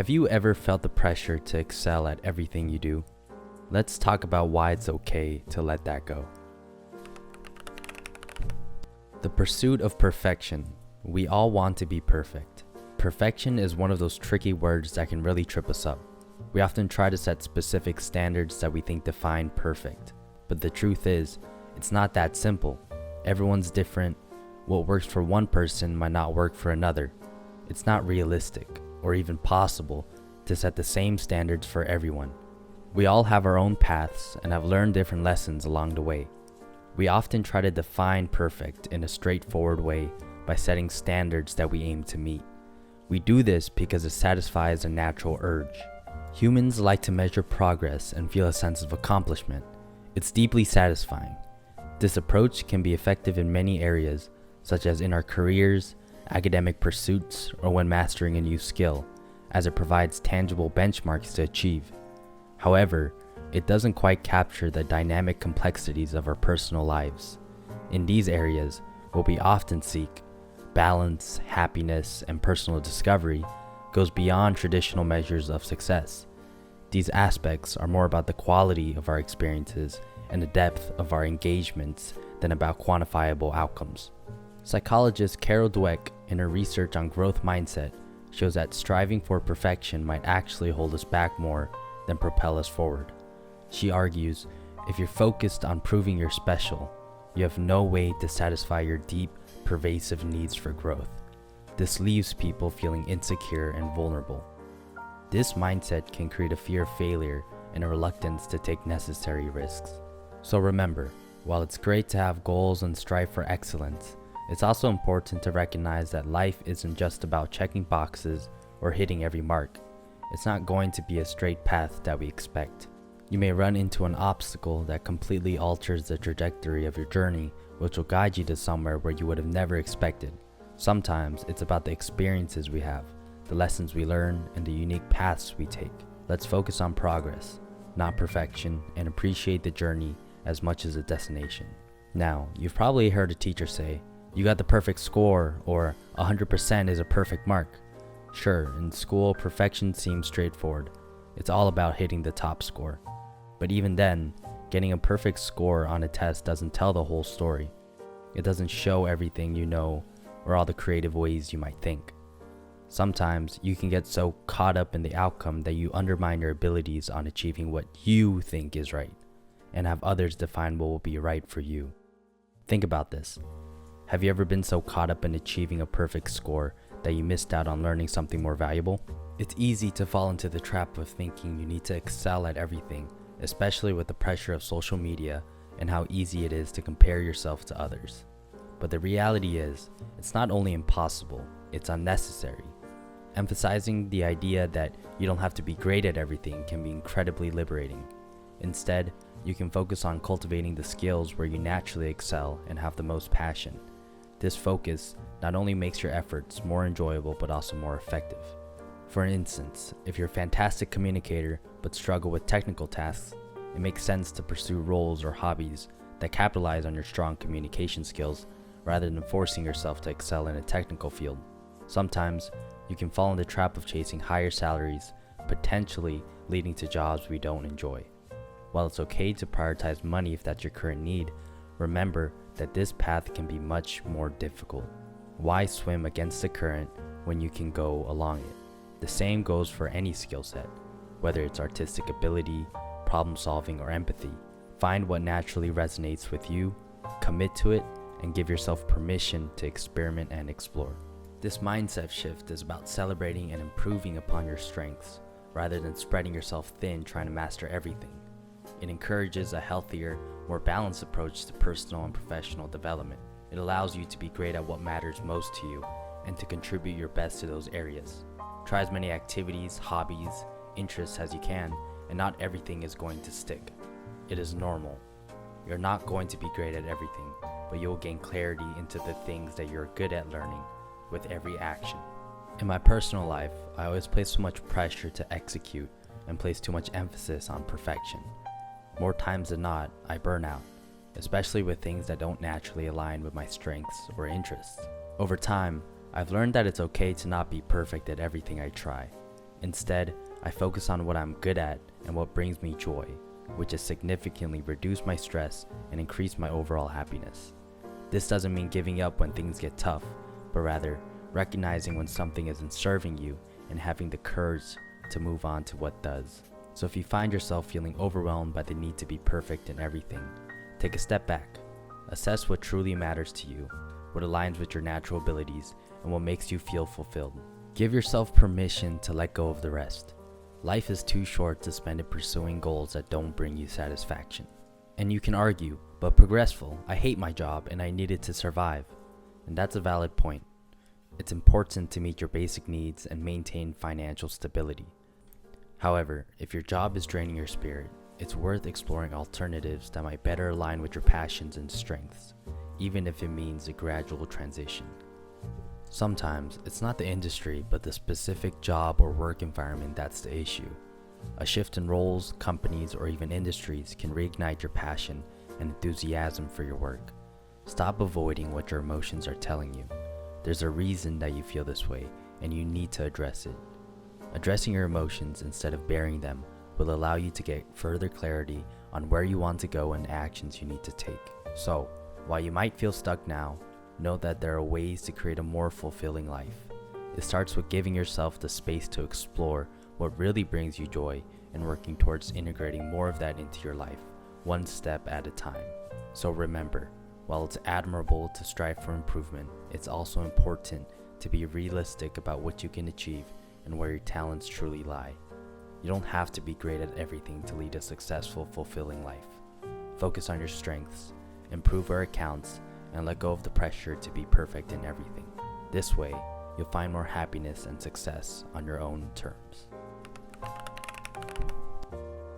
Have you ever felt the pressure to excel at everything you do? Let's talk about why it's okay to let that go. The pursuit of perfection. We all want to be perfect. Perfection is one of those tricky words that can really trip us up. We often try to set specific standards that we think define perfect. But the truth is, it's not that simple. Everyone's different. What works for one person might not work for another. It's not realistic or even possible to set the same standards for everyone. We all have our own paths and have learned different lessons along the way. We often try to define perfect in a straightforward way by setting standards that we aim to meet. We do this because it satisfies a natural urge. Humans like to measure progress and feel a sense of accomplishment. It's deeply satisfying. This approach can be effective in many areas, such as in our careers, academic pursuits, or when mastering a new skill, as it provides tangible benchmarks to achieve. However, it doesn't quite capture the dynamic complexities of our personal lives. In these areas, what we often seek, balance, happiness, and personal discovery, goes beyond traditional measures of success. These aspects are more about the quality of our experiences and the depth of our engagements than about quantifiable outcomes. Psychologist Carol Dweck, in her research on growth mindset, shows that striving for perfection might actually hold us back more than propel us forward. She argues, if you're focused on proving you're special, you have no way to satisfy your deep, pervasive needs for growth. This leaves people feeling insecure and vulnerable. This mindset can create a fear of failure and a reluctance to take necessary risks. So remember, while it's great to have goals and strive for excellence, it's also important to recognize that life isn't just about checking boxes or hitting every mark. It's not going to be a straight path that we expect. You may run into an obstacle that completely alters the trajectory of your journey, which will guide you to somewhere where you would have never expected. Sometimes it's about the experiences we have, the lessons we learn, and the unique paths we take. Let's focus on progress, not perfection, and appreciate the journey as much as the destination. Now, you've probably heard a teacher say, "You got the perfect score," or 100% is a perfect mark. Sure, in school, perfection seems straightforward. It's all about hitting the top score. But even then, getting a perfect score on a test doesn't tell the whole story. It doesn't show everything you know or all the creative ways you might think. Sometimes you can get so caught up in the outcome that you undermine your abilities on achieving what you think is right, and have others define what will be right for you. Think about this. Have you ever been so caught up in achieving a perfect score that you missed out on learning something more valuable? It's easy to fall into the trap of thinking you need to excel at everything, especially with the pressure of social media and how easy it is to compare yourself to others. But the reality is, it's not only impossible, it's unnecessary. Emphasizing the idea that you don't have to be great at everything can be incredibly liberating. Instead, you can focus on cultivating the skills where you naturally excel and have the most passion. This focus not only makes your efforts more enjoyable but also more effective. For instance, if you're a fantastic communicator but struggle with technical tasks, it makes sense to pursue roles or hobbies that capitalize on your strong communication skills rather than forcing yourself to excel in a technical field. Sometimes, you can fall in the trap of chasing higher salaries, potentially leading to jobs we don't enjoy. While it's okay to prioritize money if that's your current need, remember that this path can be much more difficult. Why swim against the current when you can go along it? The same goes for any skill set, whether it's artistic ability, problem solving, or empathy. Find what naturally resonates with you, commit to it, and give yourself permission to experiment and explore. This mindset shift is about celebrating and improving upon your strengths, rather than spreading yourself thin trying to master everything. It encourages a healthier, more balanced approach to personal and professional development. It allows you to be great at what matters most to you and to contribute your best to those areas. Try as many activities, hobbies, interests as you can, and not everything is going to stick. It is normal. You're not going to be great at everything, but you'll gain clarity into the things that you're good at learning with every action. In my personal life, I always place so much pressure to execute and place too much emphasis on perfection. More times than not, I burn out, especially with things that don't naturally align with my strengths or interests. Over time, I've learned that it's okay to not be perfect at everything I try. Instead, I focus on what I'm good at and what brings me joy, which has significantly reduced my stress and increased my overall happiness. This doesn't mean giving up when things get tough, but rather recognizing when something isn't serving you and having the courage to move on to what does. So if you find yourself feeling overwhelmed by the need to be perfect in everything, take a step back. Assess what truly matters to you, what aligns with your natural abilities, and what makes you feel fulfilled. Give yourself permission to let go of the rest. Life is too short to spend it pursuing goals that don't bring you satisfaction. And you can argue, but progressful, I hate my job and I need it to survive. And that's a valid point. It's important to meet your basic needs and maintain financial stability. However, if your job is draining your spirit, it's worth exploring alternatives that might better align with your passions and strengths, even if it means a gradual transition. Sometimes, it's not the industry, but the specific job or work environment that's the issue. A shift in roles, companies, or even industries can reignite your passion and enthusiasm for your work. Stop avoiding what your emotions are telling you. There's a reason that you feel this way, and you need to address it. Addressing your emotions instead of burying them will allow you to get further clarity on where you want to go and actions you need to take. So, while you might feel stuck now, know that there are ways to create a more fulfilling life. It starts with giving yourself the space to explore what really brings you joy and working towards integrating more of that into your life, one step at a time. So remember, while it's admirable to strive for improvement, it's also important to be realistic about what you can achieve and where your talents truly lie. You don't have to be great at everything to lead a successful, fulfilling life. Focus on your strengths, improve where it counts, and let go of the pressure to be perfect in everything. This way, you'll find more happiness and success on your own terms.